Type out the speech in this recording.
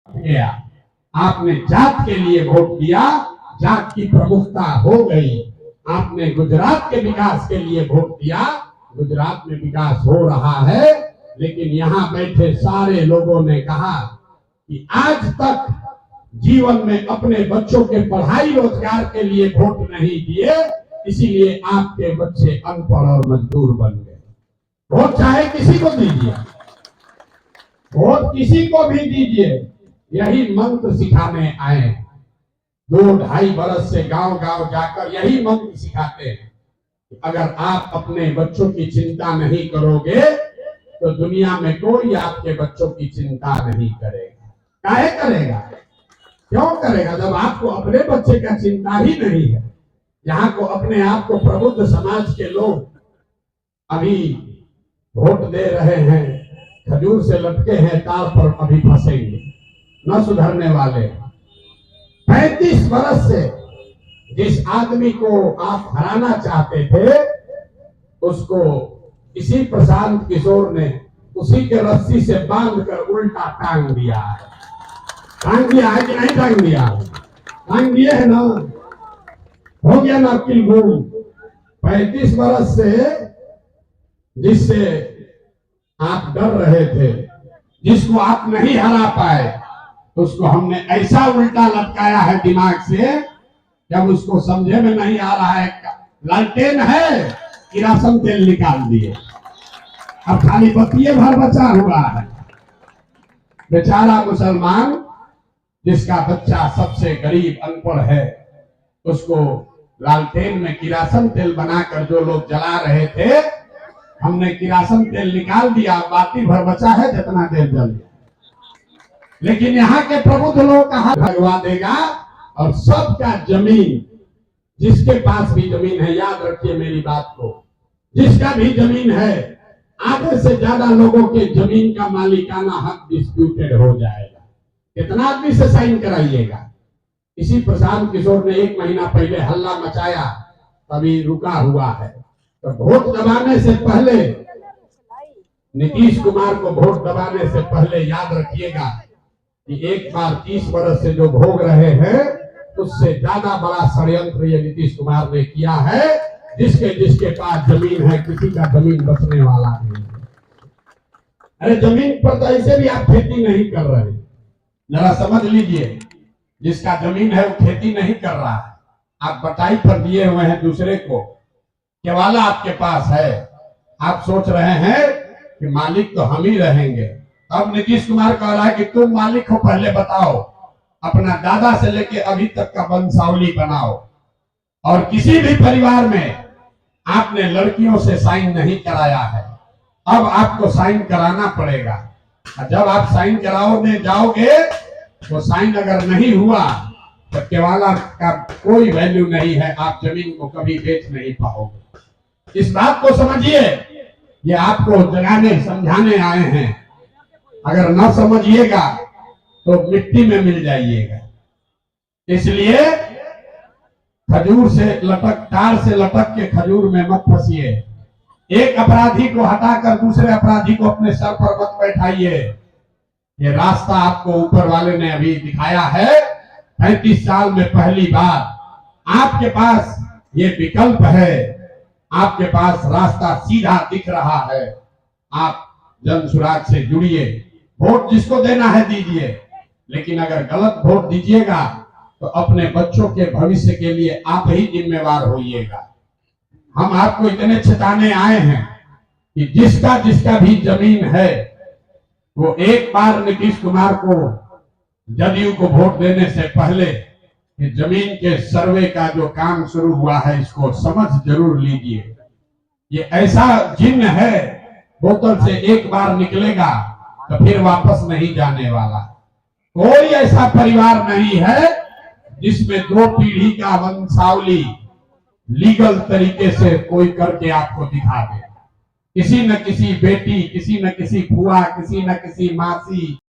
गया। आपने जात के लिए वोट दिया, जात की प्रमुखता हो गई। आपने गुजरात के विकास के लिए वोट दिया, गुजरात में विकास हो रहा है। लेकिन यहाँ बैठे सारे लोगों ने कहा कि आज तक जीवन में अपने बच्चों के पढ़ाई रोजगार के लिए वोट नहीं दिए, इसीलिए आपके बच्चे अनपढ़ और मजदूर बन गए। वोट चाहे किसी को दीजिए, वोट किसी को भी दीजिए, यही मंत्र सिखाने आए। 2-2.5 बरस से गांव गांव जाकर यही मंत्र सिखाते हैं। अगर आप अपने बच्चों की चिंता नहीं करोगे तो दुनिया में कोई आपके बच्चों की चिंता नहीं करेगा। काहे करेगा? क्यों करेगा? जब आपको अपने बच्चे का चिंता ही नहीं है। यहाँ को अपने आप को प्रबुद्ध समाज के लोग अभी वोट दे रहे हैं, खजूर से लटके हैं, तार पर अभी फंसेंगे, न सुधरने वाले। 35 बरस से जिस आदमी को आप हराना चाहते थे, उसको इसी प्रशांत किशोर ने उसी के रस्सी से बांधकर उल्टा टांग दिया है। टांग दिया है कि नहीं टांग दिया? टांग दिए है ना, हो गया ना अकिल गुम। 35 बरस से जिससे आप डर रहे थे, जिसको आप नहीं हरा पाए, उसको हमने ऐसा उल्टा लटकाया है दिमाग से, जब उसको समझे में नहीं आ रहा है लालटेन है, किरासन तेल निकाल दिए, अब खाली बत्तिये भर बचा हुआ है। बेचारा मुसलमान जिसका बच्चा सबसे गरीब अनपढ़ है, उसको लालटेन में किरासन तेल बनाकर जो लोग जला रहे थे, हमने किरासन तेल निकाल दिया, बाती भर बचा है, जितना तेल जल गया। लेकिन यहाँ के प्रबुद्ध लोग का हाथ भगवा देगा और सबका जमीन, जिसके पास भी जमीन है, याद रखिए मेरी बात को, जिसका भी जमीन है, आधे से ज्यादा लोगों के जमीन का मालिकाना हक डिस्प्यूटेड हो जाएगा। कितना आदमी से साइन कराइएगा? इसी प्रशांत किशोर ने 1 महीना पहले हल्ला मचाया, तभी रुका हुआ है। तो वोट दबाने से पहले, नीतीश कुमार को वोट दबाने से पहले याद रखिएगा कि एक बार 30 बरस से जो भोग रहे हैं, उससे ज्यादा बड़ा षड्यंत्र ये नीतीश कुमार ने किया है। जिसके पास जमीन है, किसी का जमीन बचने वाला नहीं है। अरे जमीन पर तो ऐसे भी आप खेती नहीं कर रहे, जरा समझ लीजिए। जिसका जमीन है वो खेती नहीं कर रहा है, आप बटाई पर दिए हुए हैं दूसरे को, केवाला आपके पास है, आप सोच रहे हैं कि मालिक तो हम ही रहेंगे। अब नीतीश कुमार कह रहा है कि तुम मालिक हो, पहले बताओ, अपना दादा से लेके अभी तक का वंशावली बनाओ। और किसी भी परिवार में आपने लड़कियों से साइन नहीं कराया है, अब आपको साइन कराना पड़ेगा। जब आप साइन कराओगे जाओगे, तो साइन अगर नहीं हुआ तो केवाला का कोई वैल्यू नहीं है, आप जमीन को कभी बेच नहीं पाओगे। इस बात को समझिए, ये आपको जगाने समझाने आए हैं। अगर न समझिएगा तो मिट्टी में मिल जाइएगा। इसलिए खजूर से लटक, तार से लटक के खजूर में मत फंसिए। एक अपराधी को हटाकर दूसरे अपराधी को अपने सर पर मत बैठाइए। ये रास्ता आपको ऊपर वाले ने अभी दिखाया है। 35 साल में पहली बार आपके पास ये विकल्प है, आपके पास रास्ता सीधा दिख रहा है। आप जन सुराग से जुड़िए, वोट जिसको देना है दीजिए, लेकिन अगर गलत वोट दीजिएगा तो अपने बच्चों के भविष्य के लिए आप ही जिम्मेवार होइएगा। हम आपको इतने चेताने आए हैं कि जिसका भी जमीन है, वो एक बार नीतीश कुमार को, जदयू को वोट देने से पहले कि जमीन के सर्वे का जो काम शुरू हुआ है, इसको समझ जरूर लीजिए। ये ऐसा जिन्न है, बोतल से एक बार निकलेगा तो फिर वापस नहीं जाने वाला। कोई ऐसा परिवार नहीं है जिसमें 2 पीढ़ी का वंशावली लीगल तरीके से कोई करके आपको दिखा दे। किसी न किसी बेटी, किसी न किसी फुआ, किसी न किसी मासी,